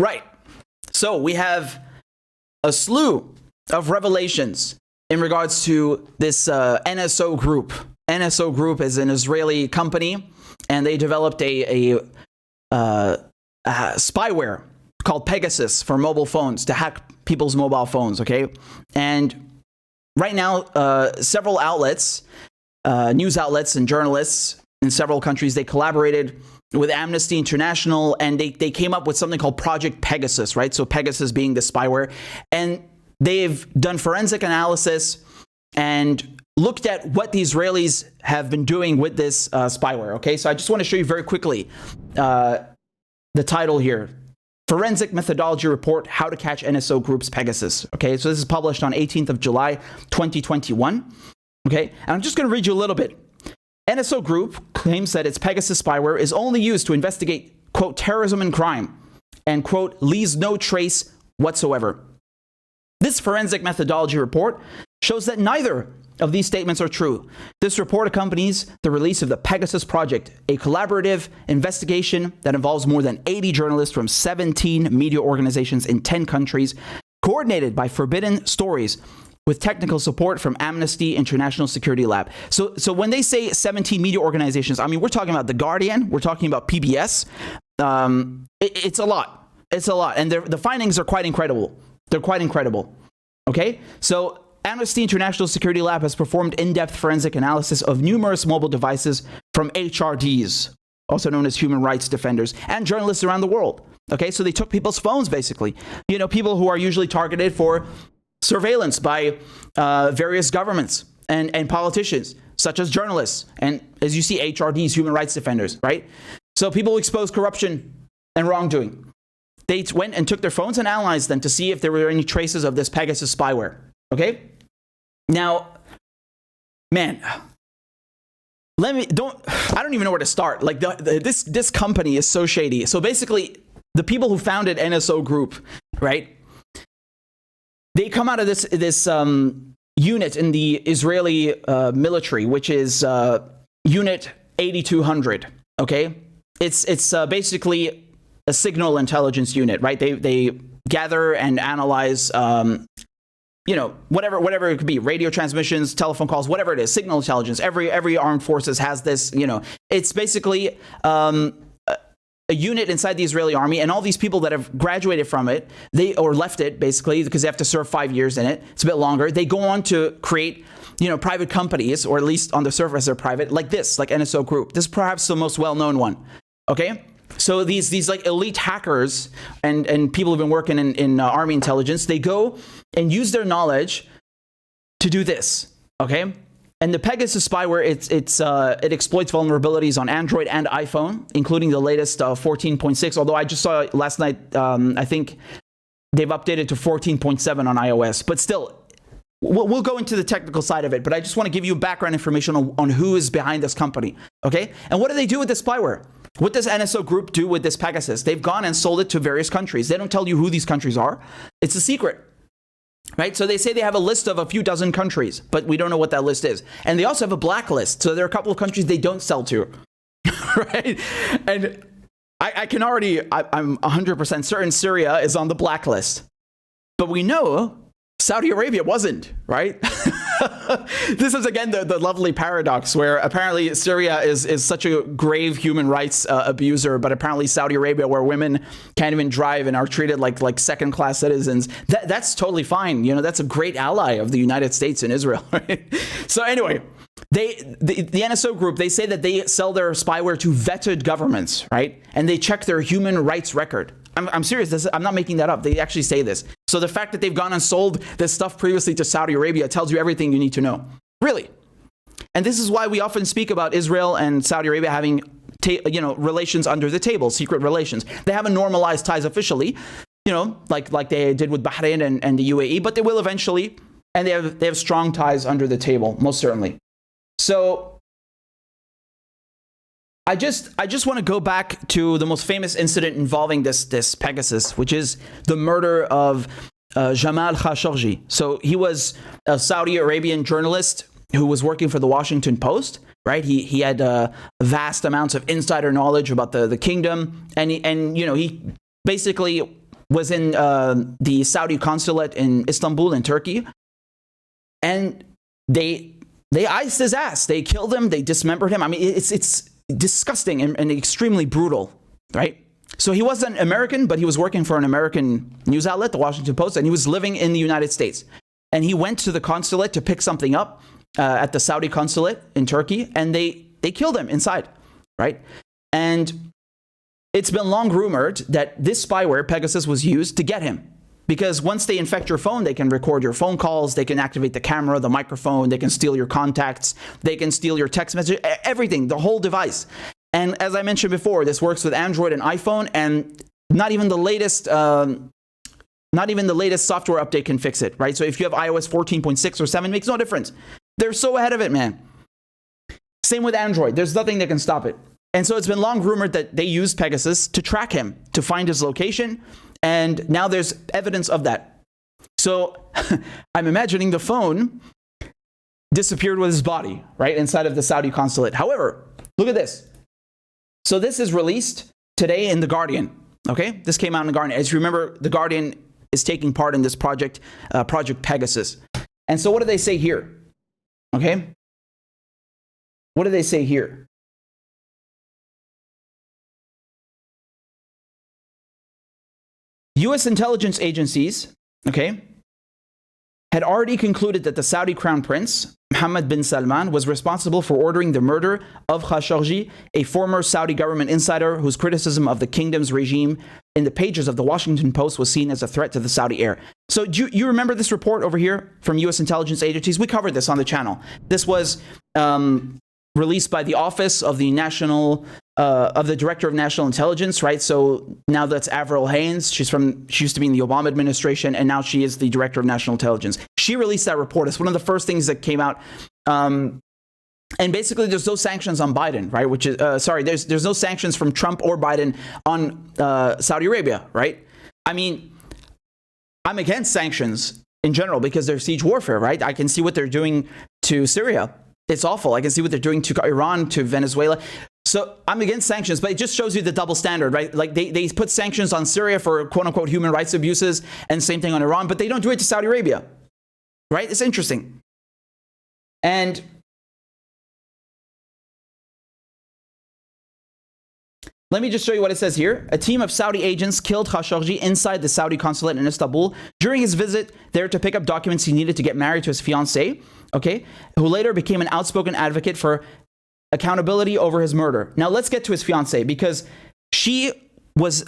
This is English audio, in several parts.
Right. So we have a slew of revelations in regards to this NSO group. NSO Group is an Israeli company, and they developed a spyware called Pegasus for mobile phones to hack people's mobile phones, okay? And right now, several outlets, news outlets and journalists in several countries, they collaborated with Amnesty International, and they came up with something called Project Pegasus, right? So Pegasus being the spyware. And they've done forensic analysis and looked at what the Israelis have been doing with this spyware, okay? So I just want to show you very quickly the title here. Forensic Methodology Report, How to Catch NSO Group's Pegasus. Okay, so this is published on 18th of July, 2021. Okay, and I'm just going to read you a little bit. NSO Group claims that its Pegasus spyware is only used to investigate, quote, terrorism and crime, and, quote, leaves no trace whatsoever. This forensic methodology report shows that neither of these statements are true. This report accompanies the release of the Pegasus Project, a collaborative investigation that involves more than 80 journalists from 17 media organizations in 10 countries, coordinated by Forbidden Stories, with technical support from Amnesty International Security Lab. So when they say 17 media organizations, I mean, we're talking about The Guardian, we're talking about PBS. It's a lot. It's a lot. And the findings are quite incredible. They're quite incredible. Okay? So Amnesty International Security Lab has performed in-depth forensic analysis of numerous mobile devices from HRDs, also known as human rights defenders, and journalists around the world. Okay, so they took people's phones, basically. You know, people who are usually targeted for surveillance by various governments and politicians, such as journalists, and as you see, HRDs, human rights defenders, right? So people who expose corruption and wrongdoing. They went and took their phones and analyzed them to see if there were any traces of this Pegasus spyware. Okay? Now, man, I don't even know where to start. Like this company is so shady. So basically, the people who founded NSO Group, right? They come out of this unit in the Israeli military, which is Unit 8200. Okay, it's basically a signal intelligence unit, right? They gather and analyze, whatever it could be, radio transmissions, telephone calls, whatever it is, signal intelligence. Every armed forces has this. It's basically a unit inside the Israeli army, and all these people that have graduated from it, or left it basically because they have to serve 5 years in it. It's a bit longer. They go on to create, private companies, or at least on the surface they're private, like NSO Group. This is perhaps the most well-known one. Okay, so these like elite hackers and people who've been working in army intelligence, they go and use their knowledge to do this. Okay. And the Pegasus spyware, it exploits vulnerabilities on Android and iPhone, including the latest 14.6. Although I just saw last night, I think they've updated to 14.7 on iOS. But still, we'll go into the technical side of it. But I just want to give you background information on who is behind this company. Okay? And what do they do with this spyware? What does NSO Group do with this Pegasus? They've gone and sold it to various countries. They don't tell you who these countries are. It's a secret. Right? So they say they have a list of a few dozen countries, but we don't know what that list is. And they also have a blacklist. So there are a couple of countries they don't sell to. Right? And I'm 100% certain Syria is on the blacklist. But we know Saudi Arabia wasn't, right? This is, again, the lovely paradox where apparently Syria is such a grave human rights abuser, but apparently Saudi Arabia, where women can't even drive and are treated like second-class citizens, that's totally fine. That's a great ally of the United States and Israel, right? So anyway, the NSO Group, they say that they sell their spyware to vetted governments, right? And they check their human rights record. I'm serious. I'm not making that up. They actually say this. So the fact that they've gone and sold this stuff previously to Saudi Arabia tells you everything you need to know. Really. And this is why we often speak about Israel and Saudi Arabia having, relations under the table, secret relations. They haven't normalized ties officially, like they did with Bahrain and the UAE, but they will eventually, and they have strong ties under the table, most certainly. So I just want to go back to the most famous incident involving this Pegasus, which is the murder of Jamal Khashoggi. So he was a Saudi Arabian journalist who was working for the Washington Post, right? He had vast amounts of insider knowledge about the kingdom, and he basically was in the Saudi consulate in Istanbul in Turkey, and they iced his ass. They killed him. They dismembered him. I mean, it's disgusting and extremely brutal, right? So he wasn't American, but he was working for an American news outlet, the Washington Post, and he was living in the United States. And he went to the consulate to pick something up at the Saudi consulate in Turkey, and they killed him inside, right? And it's been long rumored that this spyware, Pegasus, was used to get him. Because once they infect your phone, they can record your phone calls, they can activate the camera, the microphone, they can steal your contacts, they can steal your text message, everything, the whole device. And as I mentioned before, this works with Android and iPhone, and not even the latest software update can fix it, right? So if you have iOS 14.6 or 7, it makes no difference. They're so ahead of it, man. Same with Android. There's nothing that can stop it. And so it's been long rumored that they used Pegasus to track him, to find his location, and now there's evidence of that. So I'm imagining the phone disappeared with his body, right, inside of the Saudi consulate. However, look at this. So this is released today in The Guardian, okay? This came out in The Guardian. As you remember, The Guardian is taking part in this project, Project Pegasus. And so what do they say here, okay? What do they say here? U.S. intelligence agencies, okay, had already concluded that the Saudi Crown Prince, Mohammed bin Salman, was responsible for ordering the murder of Khashoggi, a former Saudi government insider whose criticism of the kingdom's regime in the pages of the Washington Post was seen as a threat to the Saudi heir. So do you remember this report over here from U.S. intelligence agencies? We covered this on the channel. This was released by the Office of the Director of National Intelligence, right? So now that's Avril Haines. She used to be in the Obama administration, and now she is the Director of National Intelligence. She released that report. It's one of the first things that came out. And basically, there's no sanctions on Biden, right? Which is there's no sanctions from Trump or Biden on Saudi Arabia, right? I mean, I'm against sanctions in general because they're siege warfare, right? I can see what they're doing to Syria. It's awful. I can see what they're doing to Iran, to Venezuela. So I'm against sanctions, but it just shows you the double standard, right? Like they put sanctions on Syria for quote unquote human rights abuses, and same thing on Iran, but they don't do it to Saudi Arabia, right? It's interesting. And let me just show you what it says here. A team of Saudi agents killed Khashoggi inside the Saudi consulate in Istanbul during his visit there to pick up documents he needed to get married to his fiancée, okay, who later became an outspoken advocate for accountability over his murder. Now let's get to his fiancée, because she was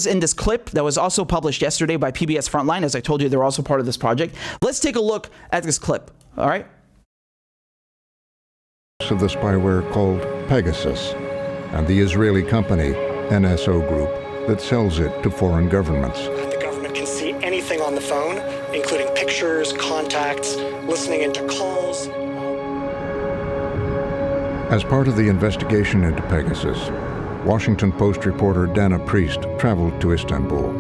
in this clip that was also published yesterday by PBS Frontline. As I told you, they're also part of this project. Let's take a look at this clip, all right? Of the spyware called Pegasus, and the Israeli company NSO Group that sells it to foreign governments. The government can see anything on the phone, including pictures, contacts, listening into calls. As part of the investigation into Pegasus, Washington Post reporter Dana Priest traveled to Istanbul.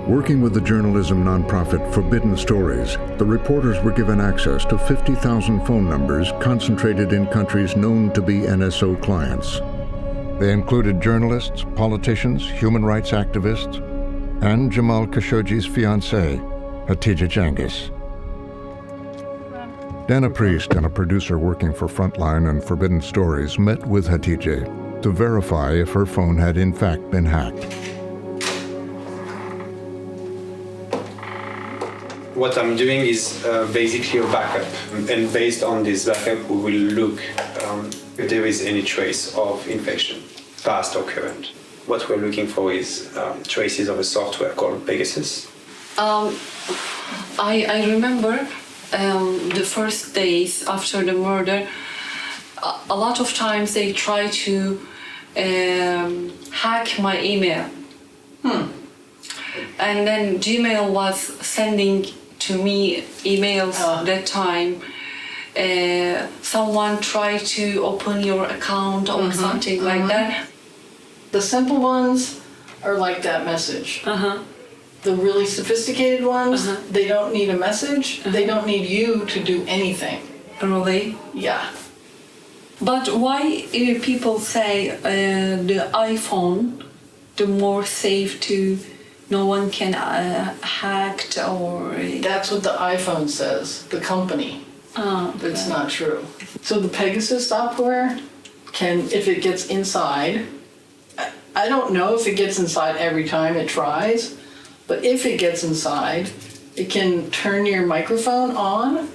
Working with the journalism nonprofit Forbidden Stories, the reporters were given access to 50,000 phone numbers concentrated in countries known to be NSO clients. They included journalists, politicians, human rights activists, and Jamal Khashoggi's fiancée, Hatice Cengiz. Dana Priest and a producer working for Frontline and Forbidden Stories met with Hatice to verify if her phone had in fact been hacked. What I'm doing is basically a backup, and based on this backup we will look if there is any trace of infection, past or current. What we're looking for is traces of a software called Pegasus. I remember the first days after the murder, a lot of times they try to hack my email. And then Gmail was sending to me emails that time. Someone tried to open your account or something like that. The simple ones are like that message. The really sophisticated ones, they don't need a message. They don't need you to do anything. Really? Yeah. But why people say the iPhone the more safe to no one can hack or... That's what the iPhone says, the company. Oh, But it's not true. So the Pegasus software can, if it gets inside, I don't know if it gets inside every time it tries, but if it gets inside, it can turn your microphone on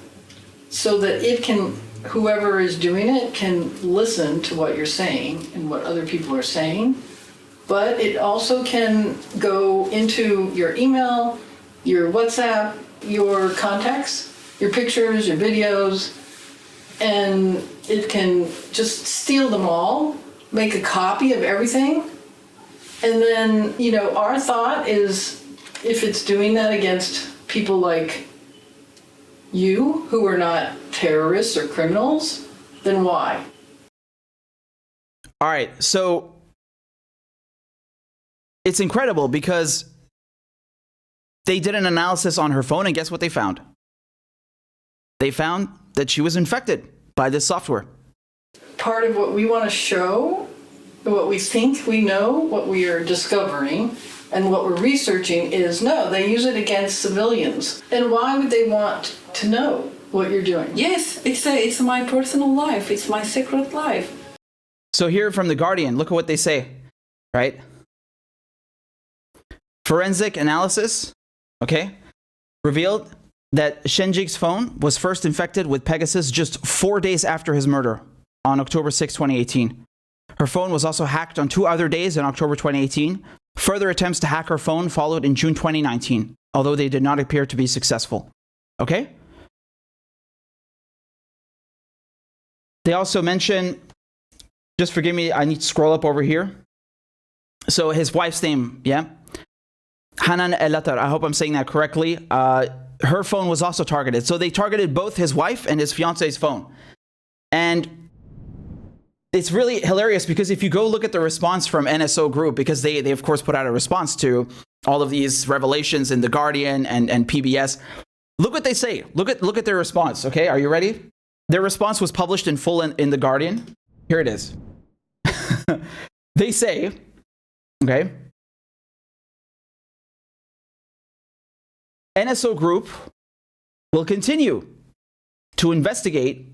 so that it can, whoever is doing it can listen to what you're saying and what other people are saying. But it also can go into your email, your WhatsApp, your contacts, your pictures, your videos, and it can just steal them all, make a copy of everything. And then, you know, our thought is if it's doing that against people like you, who are not terrorists or criminals, then why? All right, so it's incredible because they did an analysis on her phone, and guess what they found? They found that she was infected by this software. Part of what we want to show, what we think we know, what we are discovering, and what we're researching is, no, they use it against civilians. And why would they want to know what you're doing? Yes, it's my personal life. It's my secret life. So here from The Guardian, look at what they say, right? Forensic analysis, okay, revealed that Khashoggis phone was first infected with Pegasus just 4 days after his murder on October 6, 2018. Her phone was also hacked on 2 other days in October 2018. Further attempts to hack her phone followed in June 2019, although they did not appear to be successful. Okay? They also mention, just forgive me, I need to scroll up over here. So his wife's name, yeah? Hanan El-Atar, I hope I'm saying that correctly. Her phone was also targeted. So they targeted both his wife and his fiance's phone. And it's really hilarious because if you go look at the response from NSO Group, because they of course put out a response to all of these revelations in The Guardian and PBS, look what they say. Look at their response, okay? Are you ready? Their response was published in full in The Guardian. Here it is. They say, okay, NSO Group will continue to investigate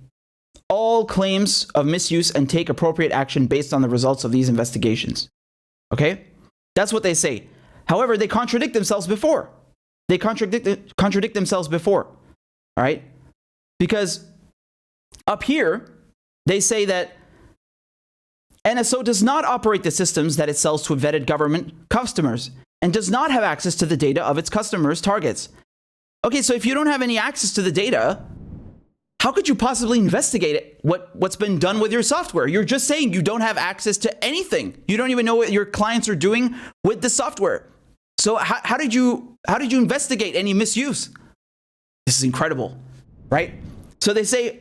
all claims of misuse and take appropriate action based on the results of these investigations. Okay? That's what they say. However, they contradict themselves before. They contradict themselves before. All right? Because up here, they say that NSO does not operate the systems that it sells to vetted government customers and does not have access to the data of its customers' targets. Okay, so if you don't have any access to the data, how could you possibly investigate what's been done with your software? You're just saying you don't have access to anything. You don't even know what your clients are doing with the software. So how did you investigate any misuse? This is incredible, right? So they say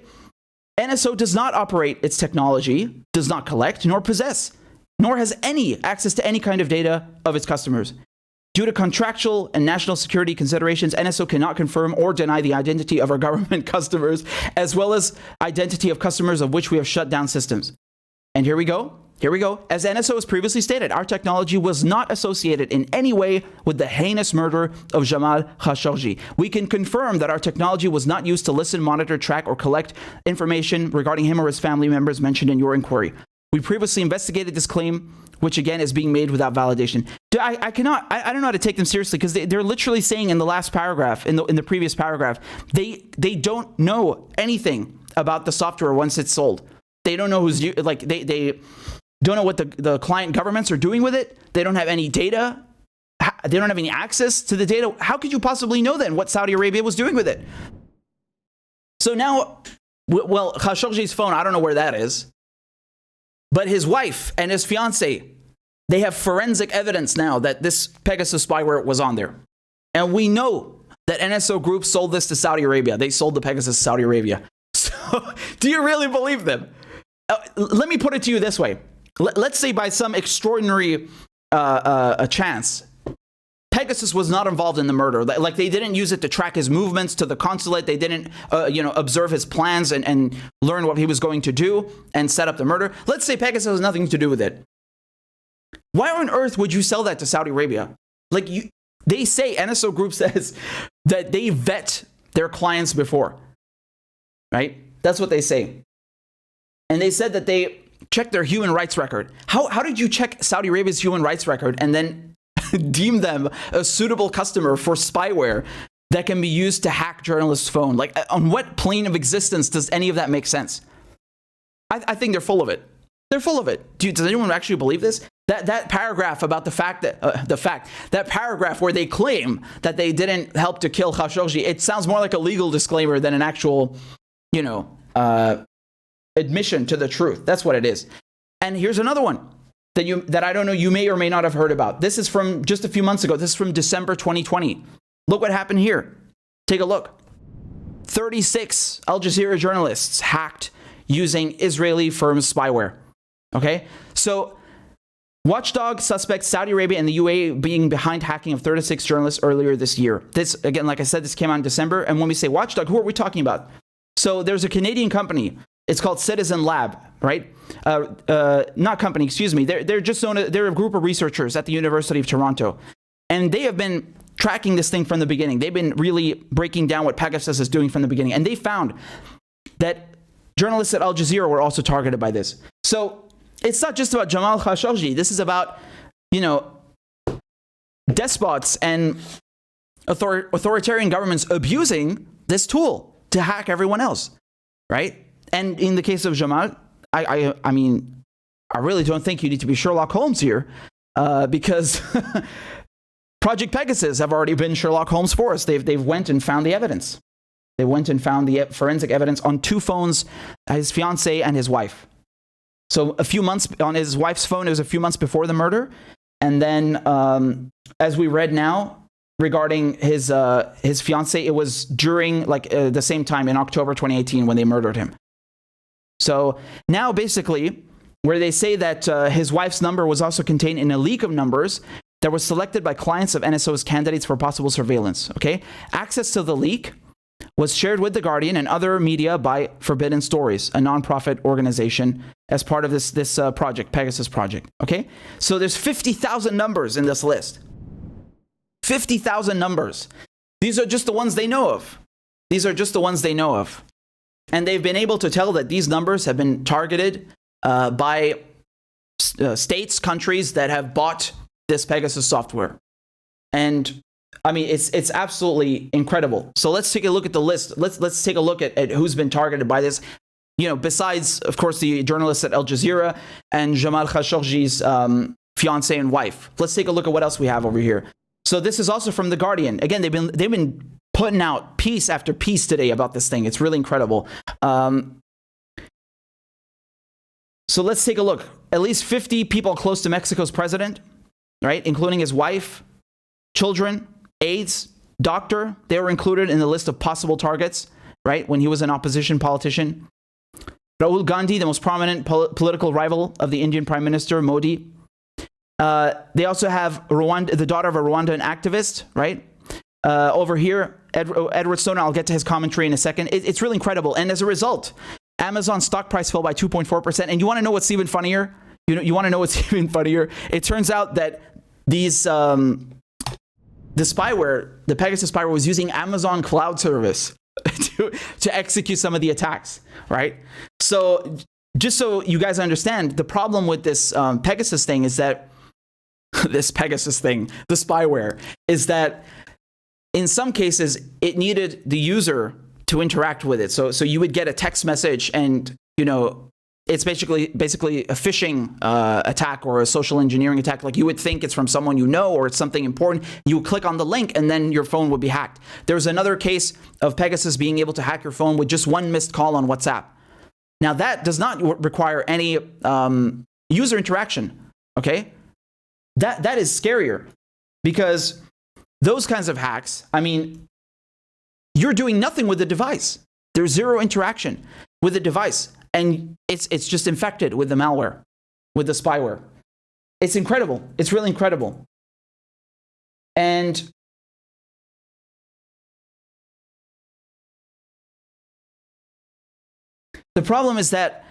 NSO does not operate its technology, does not collect, nor possess, nor has any access to any kind of data of its customers. Due to contractual and national security considerations, NSO cannot confirm or deny the identity of our government customers, as well as identity of customers of which we have shut down systems. And here we go. As NSO has previously stated, our technology was not associated in any way with the heinous murder of Jamal Khashoggi. We can confirm that our technology was not used to listen, monitor, track, or collect information regarding him or his family members mentioned in your inquiry. We previously investigated this claim, which again is being made without validation. I don't know how to take them seriously because they're literally saying in the last paragraph, in the previous paragraph, they don't know anything about the software once it's sold. They don't know they don't know what the client governments are doing with it. They don't have any data. They don't have any access to the data. How could you possibly know then what Saudi Arabia was doing with it? So now, well, Khashoggi's phone, I don't know where that is. But his wife and his fiance, they have forensic evidence now that this Pegasus spyware was on there. And we know that NSO Group sold this to Saudi Arabia. They sold the Pegasus to Saudi Arabia. So do you really believe them? Let me put it to you this way. Let's say by some extraordinary chance, Pegasus was not involved in the murder. Like they didn't use it to track his movements to the consulate. They didn't, observe his plans and learn what he was going to do and set up the murder. Let's say Pegasus has nothing to do with it. Why on earth would you sell that to Saudi Arabia? Like they say, NSO Group says that they vet their clients before, right? That's what they say. And they said that they checked their human rights record. How did you check Saudi Arabia's human rights record and then deem them a suitable customer for spyware that can be used to hack journalists' phone? Like, on what plane of existence does any of that make sense? I think they're full of it. They're full of it. Does anyone actually believe this? That paragraph about that paragraph where they claim that they didn't help to kill Khashoggi, it sounds more like a legal disclaimer than an actual, admission to the truth. That's what it is. And here's another one that I don't know, you may or may not have heard about. This is from just a few months ago. This is from December 2020. Look what happened here. Take a look. 36 Al Jazeera journalists hacked using Israeli firm's spyware. Okay? So, watchdog suspects Saudi Arabia and the UAE being behind hacking of 36 journalists earlier this year. This, again, like I said, this came out in December. And when we say watchdog, who are we talking about? So, there's a Canadian company. It's called Citizen Lab, right? Not company, excuse me. They're a group of researchers at the University of Toronto. And they have been tracking this thing from the beginning. They've been really breaking down what Pegasus is doing from the beginning. And they found that journalists at Al Jazeera were also targeted by this. So it's not just about Jamal Khashoggi. This is about, despots and authoritarian governments abusing this tool to hack everyone else, right? And in the case of Jamal, I mean, I really don't think you need to be Sherlock Holmes here, because Project Pegasus have already been Sherlock Holmes for us. They've went and found the evidence. They went and found the forensic evidence on 2 phones, his fiancée and his wife. So a few months on his wife's phone, it was a few months before the murder. And then, as we read now, regarding his fiancée, it was during the same time in October 2018 when they murdered him. So now basically, where they say that his wife's number was also contained in a leak of numbers that was selected by clients of NSO's candidates for possible surveillance. Okay, access to the leak was shared with The Guardian and other media by Forbidden Stories, a nonprofit organization, as part of this project, Pegasus project. Okay, so there's 50,000 numbers in this list. 50,000 numbers. These are just the ones they know of. These are just the ones they know of. And they've been able to tell that these numbers have been targeted by states, countries that have bought this Pegasus software. And I mean, it's absolutely incredible. So let's take a look at the list. Let's take a look at who's been targeted by this. Besides, of course, the journalists at Al Jazeera and Jamal Khashoggi's fiancée and wife. Let's take a look at what else we have over here. So this is also from The Guardian. Again, they've been putting out piece after piece today about this thing. It's really incredible. So let's take a look. At least 50 people close to Mexico's president, right, including his wife, children, aides, doctor, they were included in the list of possible targets, right, when he was an opposition politician. Rahul Gandhi, the most prominent political rival of the Indian Prime Minister, Modi. They also have the daughter of a Rwandan activist, right? Over here, Edward Snowden, I'll get to his commentary in a second. It's really incredible. And as a result, Amazon's stock price fell by 2.4%. And you want to know what's even funnier? You want to know what's even funnier? It turns out that the spyware, the Pegasus spyware, was using Amazon cloud service to execute some of the attacks, right? So just so you guys understand, the problem with this Pegasus thing is that the spyware, is that in some cases, it needed the user to interact with it. So you would get a text message and, it's basically a phishing attack or a social engineering attack. Like, you would think it's from someone you know or it's something important. You would click on the link and then your phone would be hacked. There's another case of Pegasus being able to hack your phone with just one missed call on WhatsApp. Now, that does not require any user interaction, okay? That is scarier, because those kinds of hacks, I mean, you're doing nothing with the device. There's zero interaction with the device. And it's just infected with the malware, with the spyware. It's incredible. It's really incredible. And the problem is that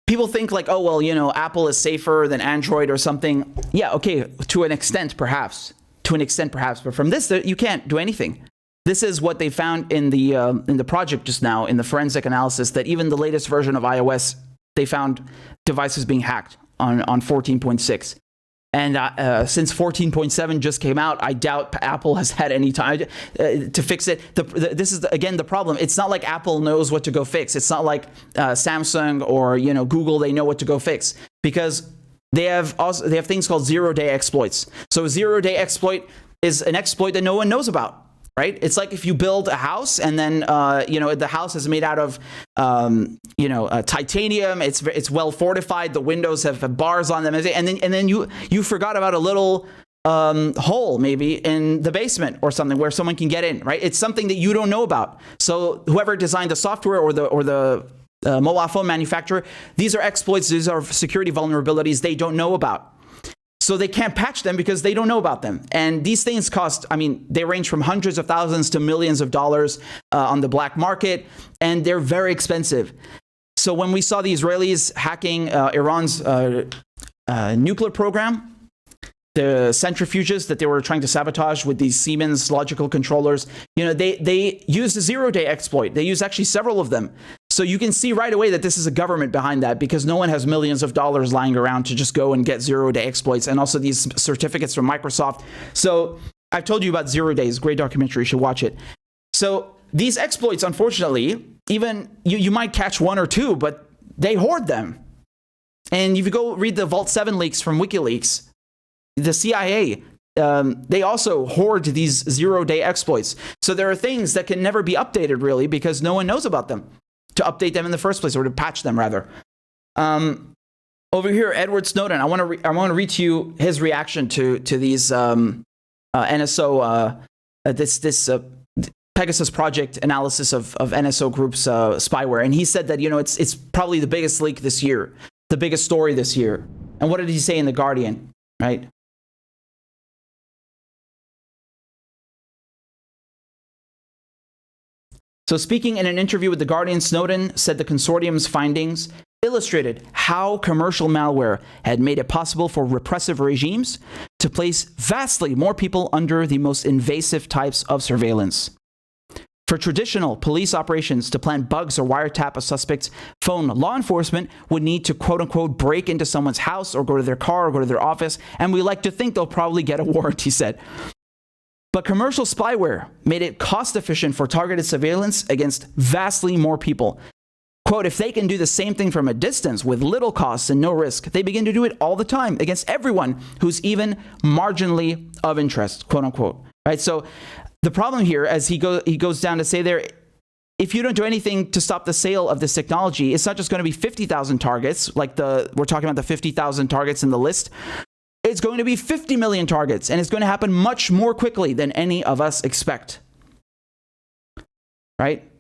people think like, oh, well, Apple is safer than Android or something. Yeah, okay, to an extent, perhaps. But from this, you can't do anything. This is what they found in the project just now, in the forensic analysis, that even the latest version of iOS, they found devices being hacked on 14.6. And since 14.7 just came out, I doubt Apple has had any time to fix it. This is, again, the problem. It's not like Apple knows what to go fix. It's not like Samsung or Google, they know what to go fix. Because they have things called zero-day exploits. So a zero-day exploit is an exploit that no one knows about. Right? It's like if you build a house and then, the house is made out of, titanium. It's well fortified. The windows have bars on them. And then you forgot about a little hole maybe in the basement or something where someone can get in. Right? It's something that you don't know about. So whoever designed the software or the mobile phone manufacturer, these are exploits. These are security vulnerabilities they don't know about. So they can't patch them because they don't know about them. And these things cost, they range from hundreds of thousands to millions of dollars on the black market, and they're very expensive. So when we saw the Israelis hacking Iran's nuclear program, the centrifuges that they were trying to sabotage with these Siemens logical controllers, they used a zero-day exploit. They used actually several of them. So you can see right away that this is a government behind that, because no one has millions of dollars lying around to just go and get zero-day exploits, and also these certificates from Microsoft. So I've told you about 0 Days, great documentary, you should watch it. So these exploits, unfortunately, even you might catch one or two, but they hoard them. And if you go read the Vault 7 leaks from WikiLeaks, the CIA, they also hoard these zero-day exploits. So there are things that can never be updated, really, because no one knows about them, to update them in the first place, or to patch them, rather. Over here, Edward Snowden, I want to read to you his reaction to these NSO, this Pegasus project analysis of NSO Group's spyware. And he said that, it's probably the biggest leak this year, the biggest story this year. And what did he say in The Guardian, right? So speaking in an interview with The Guardian, Snowden said the consortium's findings illustrated how commercial malware had made it possible for repressive regimes to place vastly more people under the most invasive types of surveillance. For traditional police operations to plant bugs or wiretap a suspect's phone, law enforcement would need to, quote-unquote, break into someone's house or go to their car or go to their office, and we like to think they'll probably get a warrant, he said. But commercial spyware made it cost-efficient for targeted surveillance against vastly more people. Quote, if they can do the same thing from a distance with little cost and no risk, they begin to do it all the time against everyone who's even marginally of interest, quote-unquote. Right? So the problem here, as he goes down to say there, if you don't do anything to stop the sale of this technology, it's not just going to be 50,000 targets, like we're talking about the 50,000 targets in the list. It's going to be 50 million targets, and it's going to happen much more quickly than any of us expect. Right?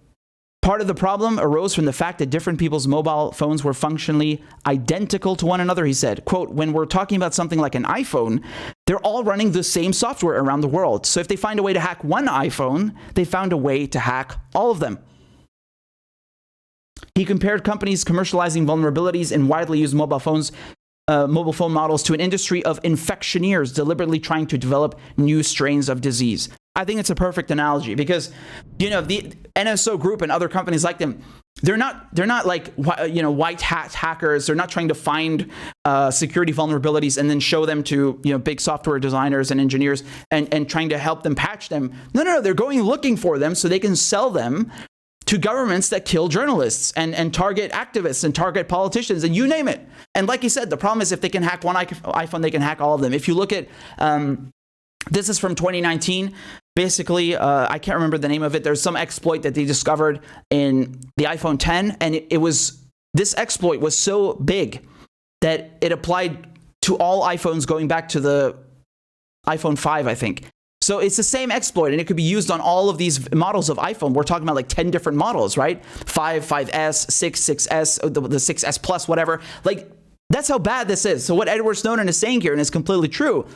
Part of the problem arose from the fact that different people's mobile phones were functionally identical to one another, he said. Quote, when we're talking about something like an iPhone, they're all running the same software around the world. So if they find a way to hack one iPhone, they found a way to hack all of them. He compared companies commercializing vulnerabilities in widely used mobile phone models to an industry of infectioneers deliberately trying to develop new strains of disease. I think it's a perfect analogy because, the NSO Group and other companies like them, they're not like, white hat hackers. They're not trying to find security vulnerabilities and then show them to, big software designers and engineers and trying to help them patch them. No, they're going looking for them so they can sell them to governments that kill journalists and target activists and target politicians and you name it. And like you said, the problem is if they can hack one iPhone, they can hack all of them. If you look at, this is from 2019. Basically, I can't remember the name of it. There's some exploit that they discovered in the iPhone 10. And this exploit was so big that it applied to all iPhones going back to the iPhone 5, I think. So it's the same exploit, and it could be used on all of these models of iPhone. We're talking about like 10 different models, right? 5, 5S, 6, 6S, the 6S Plus, whatever. Like, that's how bad this is. So what Edward Snowden is saying here, and it's completely true,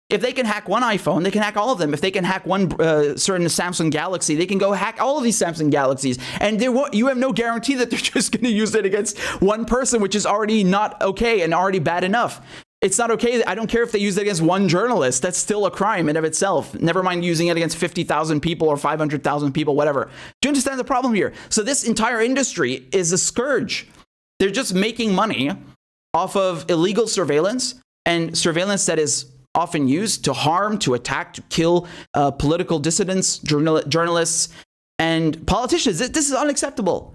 If they can hack one iPhone, they can hack all of them. If they can hack one certain Samsung Galaxy, they can go hack all of these Samsung Galaxies. And you have no guarantee that they're just going to use it against one person, which is already not okay and already bad enough. It's not okay. I don't care if they use it against one journalist. That's still a crime in of itself. Never mind using it against 50,000 people or 500,000 people, whatever. Do you understand the problem here? So this entire industry is a scourge. They're just making money off of illegal surveillance, and surveillance that is often used to harm, to attack, to kill political dissidents, journalists, and politicians. This is unacceptable.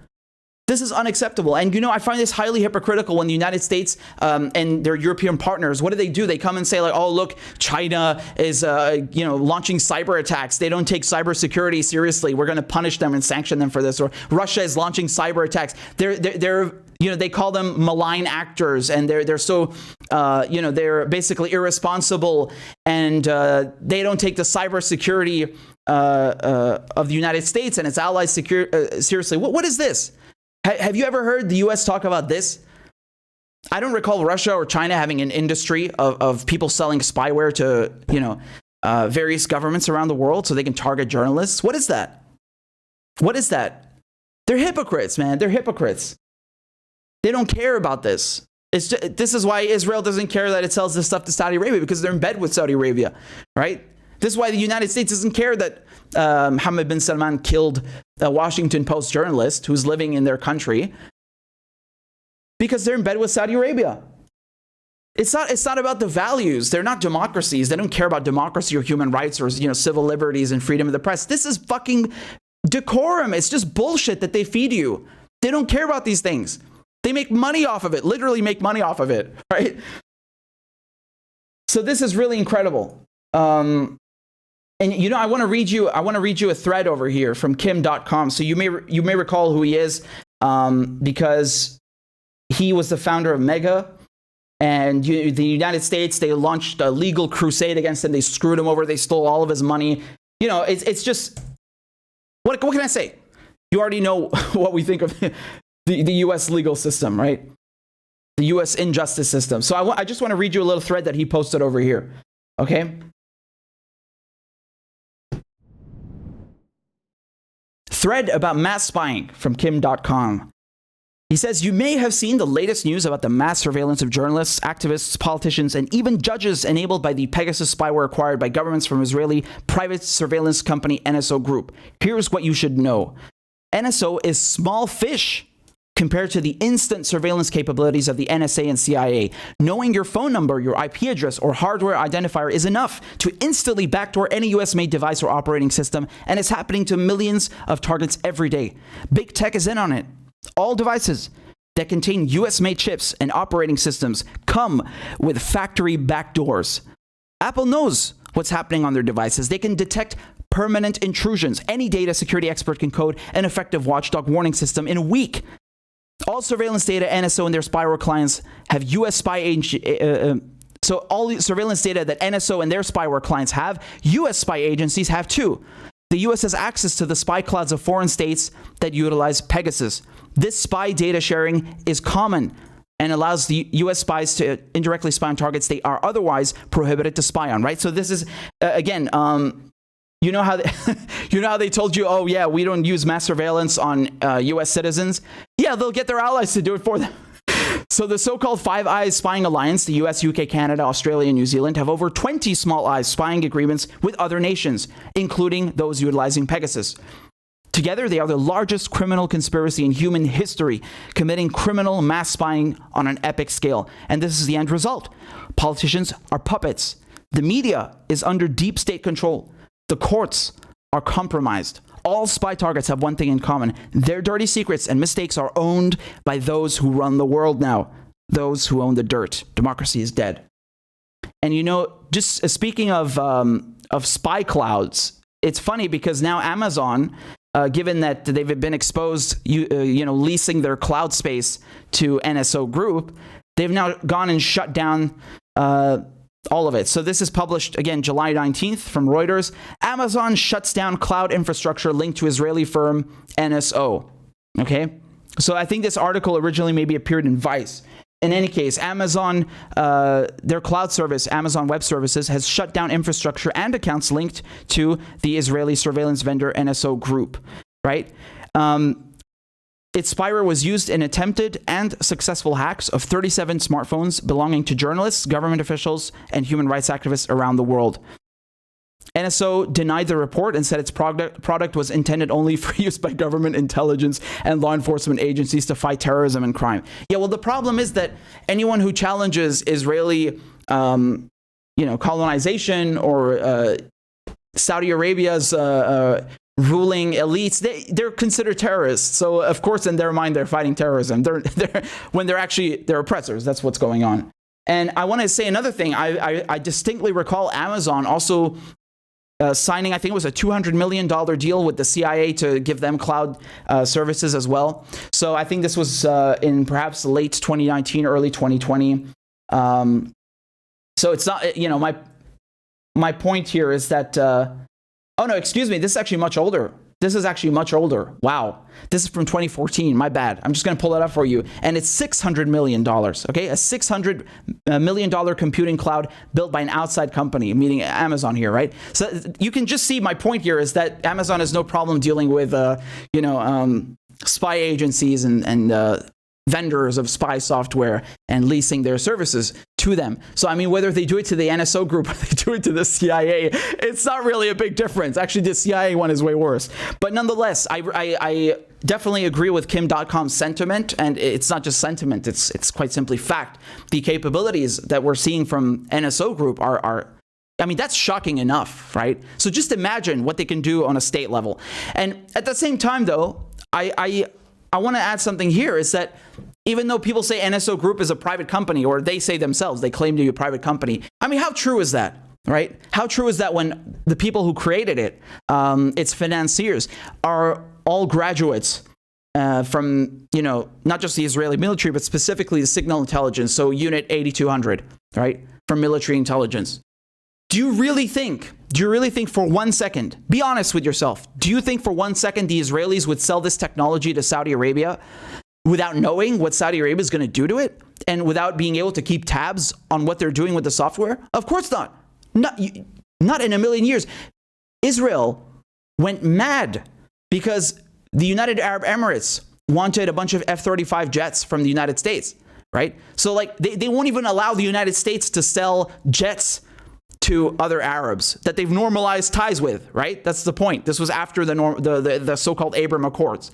This is unacceptable. And, I find this highly hypocritical when the United States and their European partners, what do? They come and say, like, oh, look, China is, launching cyber attacks. They don't take cybersecurity seriously. We're going to punish them and sanction them for this. Or Russia is launching cyber attacks. They're they call them malign actors, and they're so, they're basically irresponsible, and they don't take the cybersecurity of the United States and its allies seriously. What is this? Have you ever heard the U.S. talk about this? I don't recall Russia or China having an industry of people selling spyware to, various governments around the world so they can target journalists. What is that? What is that? They're hypocrites, man. They're hypocrites. They don't care about this. This is why Israel doesn't care that it sells this stuff to Saudi Arabia, because they're in bed with Saudi Arabia, right? This is why the United States doesn't care that Mohammed bin Salman killed a Washington Post journalist who's living in their country, because they're in bed with Saudi Arabia. It's not about the values. They're not democracies. They don't care about democracy or human rights or civil liberties and freedom of the press. This is fucking decorum. It's just bullshit that they feed you. They don't care about these things. They make money off of it, literally make money off of it, right? So this is really incredible. And I want to read you a thread over here from Kim.com. So you may recall who he is, because he was the founder of Mega, and the United States, they launched a legal crusade against him. They screwed him over. They stole all of his money. It's just, what can I say? You already know what we think of the U.S. legal system, right? The U.S. injustice system. So I just want to read you a little thread that he posted over here. Okay? Thread about mass spying from Kim.com. He says, you may have seen the latest news about the mass surveillance of journalists, activists, politicians, and even judges enabled by the Pegasus spyware acquired by governments from Israeli private surveillance company NSO Group. Here's what you should know. NSO is small fish compared to the instant surveillance capabilities of the NSA and CIA. Knowing your phone number, your IP address, or hardware identifier is enough to instantly backdoor any US-made device or operating system, and it's happening to millions of targets every day. Big tech is in on it. All devices that contain US-made chips and operating systems come with factory backdoors. Apple knows what's happening on their devices. They can detect permanent intrusions. Any data security expert can code an effective watchdog warning system in a week. All surveillance data NSO and their spyware clients have US spy agency. So all the surveillance data that NSO and their spyware clients have, US spy agencies have too. The US has access to the spy clouds of foreign states that utilize Pegasus. This spy data sharing is common and allows the US spies to indirectly spy on targets they are otherwise prohibited to spy on, right? So this is, again, you know how they told you, oh yeah, we don't use mass surveillance on US citizens? Yeah, they'll get their allies to do it for them. So the so-called Five Eyes spying alliance, the US, UK, Canada, Australia, and New Zealand, have over 20 small eyes spying agreements with other nations, including those utilizing Pegasus. Together, they are the largest criminal conspiracy in human history, committing criminal mass spying on an epic scale. And this is the end result. Politicians are puppets. The media is under deep state control. The courts are compromised. All spy targets have one thing in common. Their dirty secrets and mistakes are owned by those who run the world now, those who own the dirt. Democracy is dead. And just speaking of spy clouds, it's funny because now Amazon, given that they've been exposed, leasing their cloud space to NSO Group, they've now gone and shut down all of it. So this is published, again, July 19th from Reuters. Amazon shuts down cloud infrastructure linked to Israeli firm NSO. Okay? So I think this article originally maybe appeared in Vice. in any case, Amazon, their cloud service, Amazon Web Services, has shut down infrastructure and accounts linked to the Israeli surveillance vendor NSO Group, right? Its spyware was used in attempted and successful hacks of 37 smartphones belonging to journalists, government officials, and human rights activists around the world. NSO denied the report and said its product was intended only for use by government intelligence and law enforcement agencies to fight terrorism and crime. Yeah, well, the problem is that anyone who challenges Israeli, colonization or Saudi Arabia's ruling elites, they're considered terrorists. So, of course, in their mind, they're fighting terrorism. When they're oppressors. That's what's going on. And I want to say another thing. I distinctly recall Amazon also signing, I think it was a $200 million deal with the CIA to give them cloud services as well. So I think this was in perhaps late 2019, early 2020. So it's not, my point here is that, oh no, excuse me, this is actually much older. This is actually much older. Wow. This is from 2014. My bad. I'm just going to pull it up for you. And it's $600 million. Okay. A $600 million computing cloud built by an outside company, meaning Amazon here, right? So you can just see my point here is that Amazon has no problem dealing with, spy agencies and vendors of spy software and leasing their services to them. So, I mean, whether they do it to the NSO group or they do it to the CIA, it's not really a big difference. Actually, the CIA one is way worse. But nonetheless, I definitely agree with Kim.com's sentiment, and it's not just sentiment, it's quite simply fact. The capabilities that we're seeing from NSO group are I mean, that's shocking enough, right? So just imagine what they can do on a state level. And at the same time, though, I want to add something here is that even though people say NSO Group is a private company, or they say themselves, they claim to be a private company. I mean, how true is that, right? How true is that when the people who created it, its financiers, are all graduates from, not just the Israeli military, but specifically the signal intelligence, so Unit 8200, right, from military intelligence. Do you really think for 1 second, be honest with yourself, do you think for 1 second the Israelis would sell this technology to Saudi Arabia without knowing what Saudi Arabia is going to do to it and without being able to keep tabs on what they're doing with the software? Of course not. Not in a million years. Israel went mad because the United Arab Emirates wanted a bunch of F-35 jets from the United States, right? So like they won't even allow the United States to sell jets to other Arabs that they've normalized ties with, right? That's the point. This was after the so-called Abraham Accords.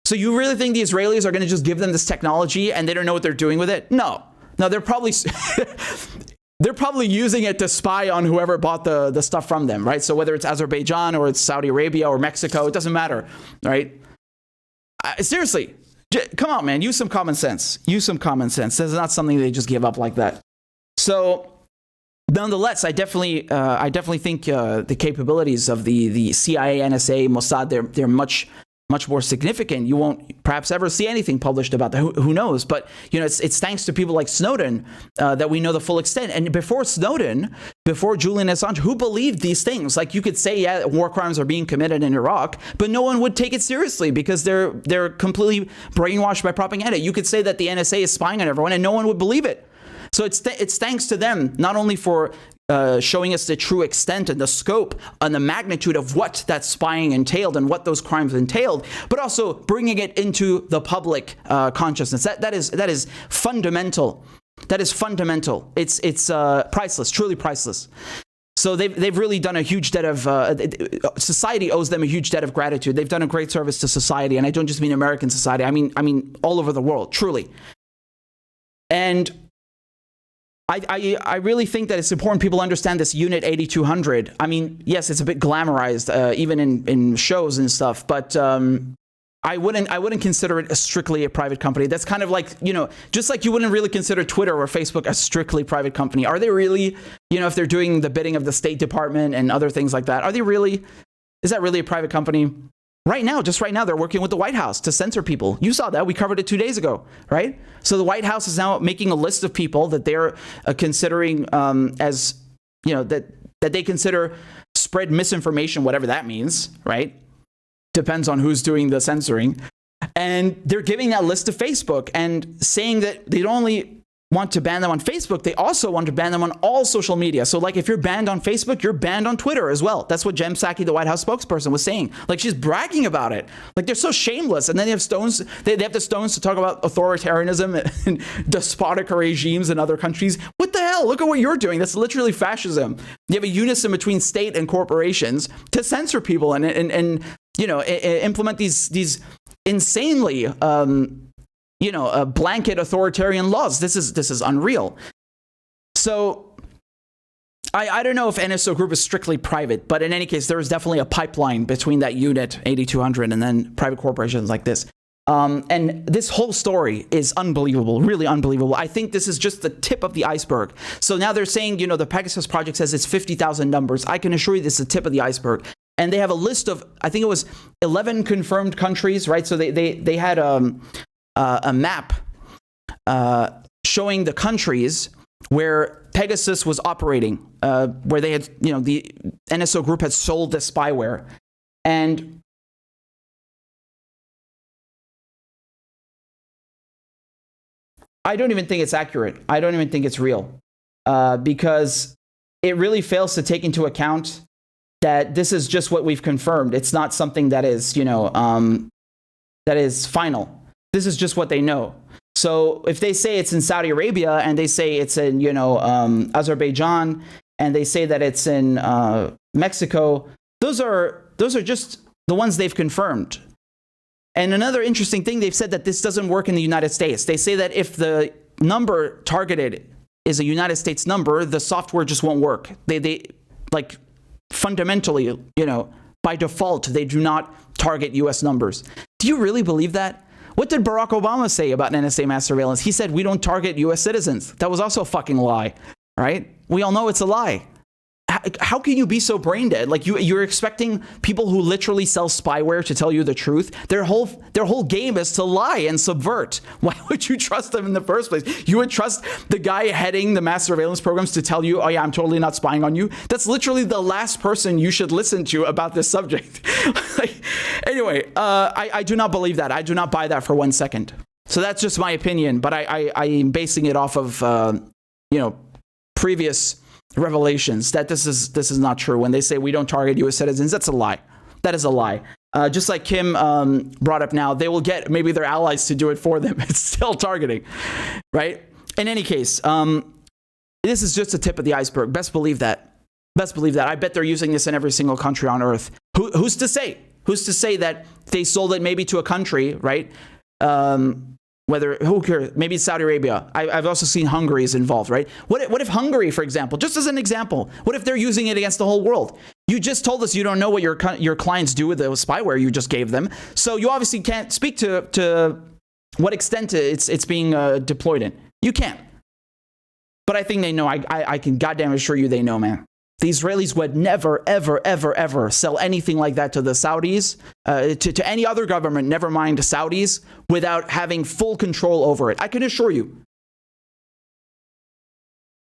So you really think the Israelis are going to just give them this technology and they don't know what they're doing with it? No, they're probably they're probably using it to spy on whoever bought the stuff from them, right? So whether it's Azerbaijan or it's Saudi Arabia or Mexico, it doesn't matter, right? Seriously, come on, man, use some common sense. Use some common sense. This is not something they just give up like that. So nonetheless, I definitely think the capabilities of the CIA, NSA, Mossad, they're much more significant. You won't perhaps ever see anything published about that. Who knows? But it's thanks to people like Snowden that we know the full extent. And before Snowden, before Julian Assange, who believed these things? Like you could say, yeah, war crimes are being committed in Iraq, but no one would take it seriously because they're completely brainwashed by propaganda. You could say that the NSA is spying on everyone, and no one would believe it. So it's thanks to them, not only for showing us the true extent and the scope and the magnitude of what that spying entailed and what those crimes entailed, but also bringing it into the public consciousness. That is fundamental. That is fundamental. It's priceless, truly priceless. So they've really done a huge debt of society owes them a huge debt of gratitude. They've done a great service to society, and I don't just mean American society. I mean all over the world, truly. And I really think that it's important people understand this Unit 8200. I mean, yes, it's a bit glamorized, even in shows and stuff, but I wouldn't consider it strictly a private company. That's kind of like, just like you wouldn't really consider Twitter or Facebook a strictly private company. Are they really, if they're doing the bidding of the State Department and other things like that, is that really a private company? Right now, they're working with the White House to censor people. You saw that. We covered it 2 days ago, right? So the White House is now making a list of people that they're considering as, that they consider spread misinformation, whatever that means, right? Depends on who's doing the censoring. And they're giving that list to Facebook and saying that they don't only want to ban them on Facebook, they also want to ban them on all social media. So like if you're banned on Facebook, you're banned on Twitter as well. That's what Jem Psaki, the White House spokesperson, was saying. Like she's bragging about it. Like they're so shameless. And then they have they have the stones to talk about authoritarianism and despotic regimes in other countries. What the hell? Look at what you're doing. That's literally fascism. You have a unison between state and corporations to censor people and implement these insanely blanket authoritarian laws. This is unreal. So I don't know if NSO Group is strictly private, but in any case, there is definitely a pipeline between that unit, 8200, and then private corporations like this. And this whole story is unbelievable, really unbelievable. I think this is just the tip of the iceberg. So now they're saying, the Pegasus project says it's 50,000 numbers. I can assure you this is the tip of the iceberg. And they have a list of, I think it was 11 confirmed countries, right? So they had a map showing the countries where Pegasus was operating, where they had, the NSO Group had sold the spyware. And I don't even think it's accurate. I don't even think it's real, because it really fails to take into account that this is just what we've confirmed. It's not something that is, that is final. This is just what they know. So if they say it's in Saudi Arabia and they say it's in, Azerbaijan, and they say that it's in Mexico, those are just the ones they've confirmed. And another interesting thing, they've said that this doesn't work in the United States. They say that if the number targeted is a United States number, the software just won't work. They like fundamentally, by default, they do not target US numbers. Do you really believe that? What did Barack Obama say about NSA mass surveillance? He said, we don't target US citizens. That was also a fucking lie, right? We all know it's a lie. How can you be so brain dead? Like you're expecting people who literally sell spyware to tell you the truth? Their whole game is to lie and subvert. Why would you trust them in the first place? You would trust the guy heading the mass surveillance programs to tell you, oh yeah, I'm totally not spying on you. That's literally the last person you should listen to about this subject. Anyway, I do not believe that. I do not buy that for 1 second. So that's just my opinion, but I'm basing it off of previous revelations that this is not true. When they say we don't target US citizens, that's a lie. That is a lie. Just like Kim brought up now, they will get maybe their allies to do it for them. It's still targeting, right? In any case, this is just the tip of the iceberg. Best believe that. Best believe that. I bet they're using this in every single country on earth. Who's to say? Who's to say that they sold it maybe to a country, right? Who cares? Maybe it's Saudi Arabia. I've also seen Hungary is involved, right? What if Hungary, for example, just as an example, what if they're using it against the whole world? You just told us you don't know what your clients do with the spyware you just gave them. So you obviously can't speak to what extent it's being deployed in. You can't. But I think they know. I can goddamn assure you they know, man. The Israelis would never, ever, ever, ever sell anything like that to the Saudis, to any other government, never mind the Saudis, without having full control over it. I can assure you.